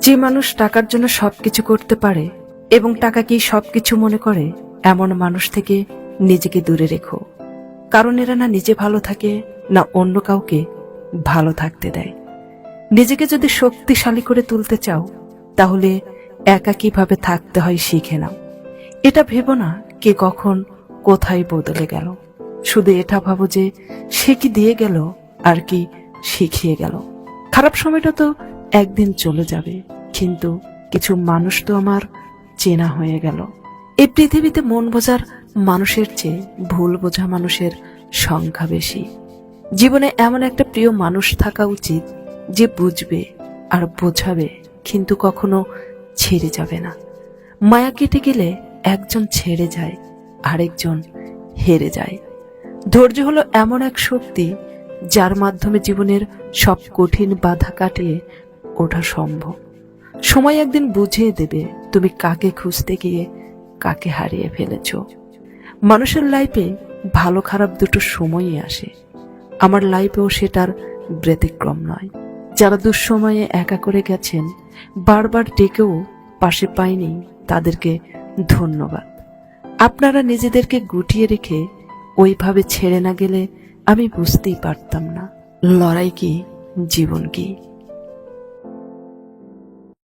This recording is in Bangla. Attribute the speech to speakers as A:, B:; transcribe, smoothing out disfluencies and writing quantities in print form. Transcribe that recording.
A: যে মানুষ টাকার জন্য সবকিছু করতে পারে এবং টাকাকেই সবকিছু মনে করে, এমন মানুষ থেকে নিজেকে দূরে রেখো। কারণ এরা না নিজে ভালো থাকে, না অন্য কাউকে ভালো থাকতে দেয়। নিজেকে যদি শক্তিশালী করে তুলতে চাও, তাহলে একা কিভাবে থাকতে হয় শিখে নাও। এটা ভেবো না কে কখন কোথায় বদলে গেল, শুধু এটা ভাবো যে সে কি দিয়ে গেল আর কি শিখিয়ে গেল। খারাপ সময়টা তো একদিন চলে যাবে, কিন্তু কিছু মানুষ তো আমার চেনা হয়ে গেল। এই পৃথিবীতে মন বোঝার মানুষের চেয়ে ভুল বোঝা মানুষের সংখ্যা বেশি। জীবনে এমন একটা প্রিয় মানুষ থাকা উচিত যে বুঝবে আর বোঝাবে, কিন্তু কখনো ছেড়ে যাবে না। মায়া কেটে গেলে একজন ছেড়ে যায়, আরেকজন হেরে যায়। ধৈর্য হলো এমন এক শক্তি যার মাধ্যমে জীবনের সব কঠিন বাধা কাটিয়ে ওঠা সম্ভব। সময় একদিন বুঝিয়ে দেবে তুমি কাকে খুঁজতে গিয়ে কাকে হারিয়ে ফেলেছ। মানুষের লাইফে ভালো খারাপ দুটো সময়ই আসে, আমার লাইফেও সেটার ব্যতিক্রম নয়। যারা দুঃসময়ে একা করে গেছেন, বারবার ডেকেও পাশে পাইনি, তাদেরকে ধন্যবাদ। আপনারা নিজেদেরকে গুটিয়ে রেখে ওইভাবে ছেড়ে না গেলে আমি বুঝতেই পারতাম না লড়াই কি, জীবন কি।